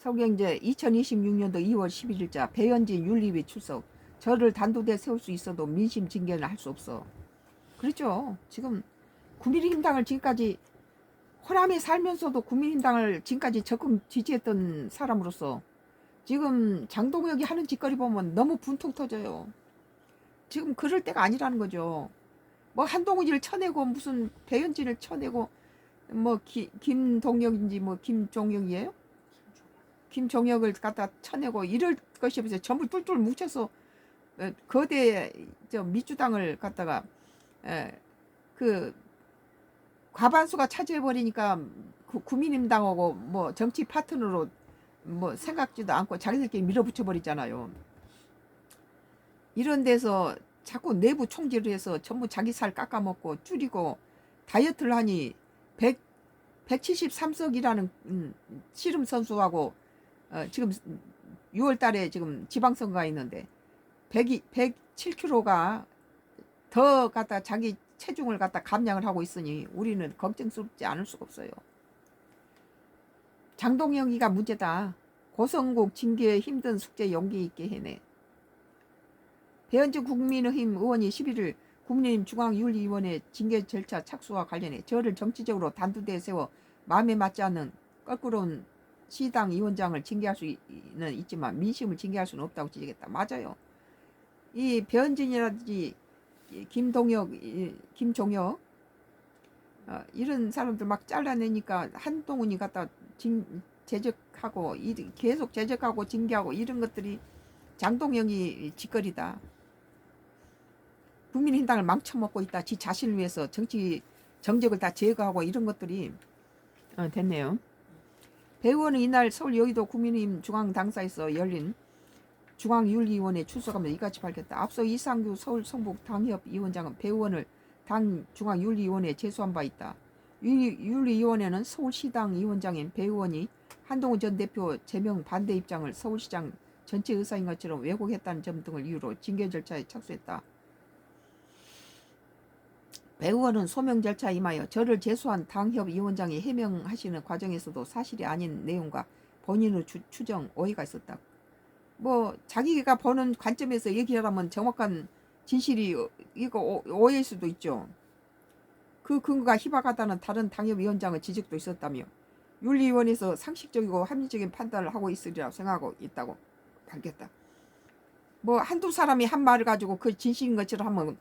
서울경제 2026년도 2월 11일자 배현진 윤리위 출석. 저를 단두대 세울 수 있어도 민심 징계는 할 수 없어. 그렇죠. 지금 국민의힘당을 지금까지 호남에 살면서도 국민의힘당을 지금까지 적극 지지했던 사람으로서 지금 장동혁이 하는 짓거리 보면 너무 분통 터져요. 지금 그럴 때가 아니라는 거죠. 뭐 한동훈이를 쳐내고 무슨 배현진을 쳐내고 뭐 김동혁인지 뭐 김종혁이에요? 김종혁을 갖다 쳐내고 이럴 것이 없어요. 전부 뚫뚫 뭉쳐서 거대 민주당을 갖다가 그 과반수가 차지해버리니까 국민의힘당하고 뭐 정치 파트너로 뭐 생각지도 않고 자기들끼리 밀어붙여 버리잖아요. 이런 데서 자꾸 내부 총질을 해서 전부 자기 살 깎아먹고 줄이고 다이어트를 하니 173석이라는 씨름 선수하고 지금 6월 달에 지금 지방선거가 있는데 107kg가 더 갖다 자기 체중을 갖다 감량을 하고 있으니 우리는 걱정스럽지 않을 수가 없어요. 장동혁이가 문제다. 고성국 징계에 힘든 숙제 용기 있게 해내. 배현진 국민의힘 의원이 11일 국민의힘 중앙윤리위원회 징계 절차 착수와 관련해 저를 정치적으로 단두대에 세워 마음에 맞지 않는 껄끄러운 시당 위원장을 징계할 수는 있지만 민심을 징계할 수는 없다고 지적했다. 맞아요. 이 배현진이라든지 김동혁, 김종혁 이런 사람들 막 잘라내니까 한동훈이 갖다 제적하고 계속 제적하고 징계하고 이런 것들이 장동혁이 짓거리다. 국민의힘당을 망쳐먹고 있다. 지 자신을 위해서 정치 정적을 다 제거하고 이런 것들이 됐네요. 배 의원은 이날 서울 여의도 국민의힘 중앙당사에서 열린 중앙윤리위원회에 출석하면서 이같이 밝혔다. 앞서 이상규 서울 성북 당협위원장은 배 의원을 당 중앙윤리위원회에 제소한 바 있다. 윤리위원회는 서울시당 위원장인 배 의원이 한동훈 전 대표 제명 반대 입장을 서울시장 전체 의사인 것처럼 왜곡했다는 점 등을 이유로 징계 절차에 착수했다. 배 의원은 소명 절차에 임하여 저를 제소한 당협위원장이 해명하시는 과정에서도 사실이 아닌 내용과 본인의 추정, 오해가 있었다. 뭐 자기가 보는 관점에서 얘기하라면 정확한 진실이 이거 오해일 수도 있죠. 그 근거가 희박하다는 다른 당협위원장의 지적도 있었다며 윤리위원회에서 상식적이고 합리적인 판단을 하고 있으리라고 생각하고 있다고 밝혔다. 뭐 한두 사람이 한 말을 가지고 그 진실인 것처럼 하면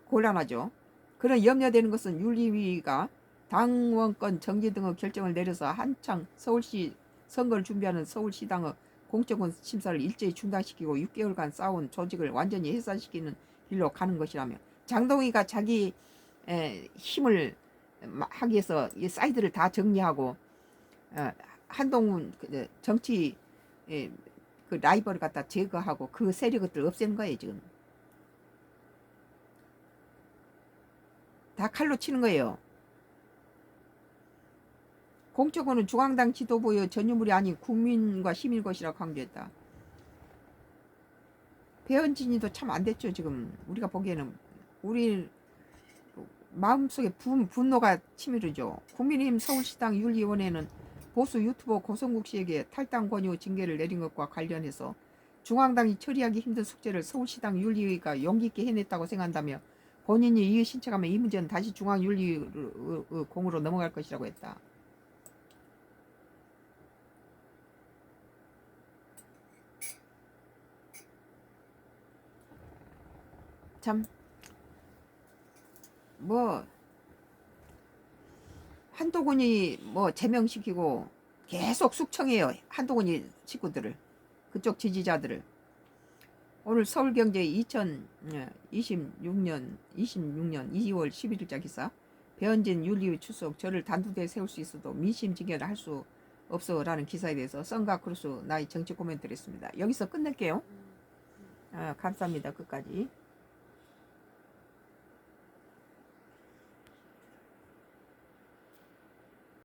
곤란하죠. 그런 염려되는 것은 윤리위가 당원권 정지 등의 결정을 내려서 한창 서울시 선거를 준비하는 서울시당의 공적원 심사를 일제히 중단시키고 6개월간 쌓아온 조직을 완전히 해산시키는 길로 가는 것이라며 장동희가 자기 힘을 하기 위해서 이 사이드를 다 정리하고 한동훈 정치 그 라이벌을 갖다 제거하고 그 세력들 없애는 거예요. 지금 다 칼로 치는 거예요. 공적원은 중앙당 지도부의 전유물이 아닌 국민과 시민 것이라고 강조했다. 배현진이도 참 안 됐죠. 지금 우리가 보기에는 우리 마음속에 분노가 치밀어져. 국민의힘 서울시당 윤리위원회는 보수 유튜버 고성국 씨에게 탈당 권유 징계를 내린 것과 관련해서 중앙당이 처리하기 힘든 숙제를 서울시당 윤리위가 용기 있게 해냈다고 생각한다며 본인이 이의 신청하면 이 문제는 다시 중앙윤리위 공으로 넘어갈 것이라고 했다. 참 뭐 한동훈이 뭐 제명시키고 계속 숙청해요. 한동훈이 식구들을 그쪽 지지자들을. 오늘 서울경제 2026년 2월 11일자 기사 배현진 윤리위 출석 저를 단두대에 세울 수 있어도 민심 징계를 할 수 없어 라는 기사에 대해서 썬가 크루스 나의 정치 코멘트를 했습니다. 여기서 끝낼게요. 감사합니다. 끝까지.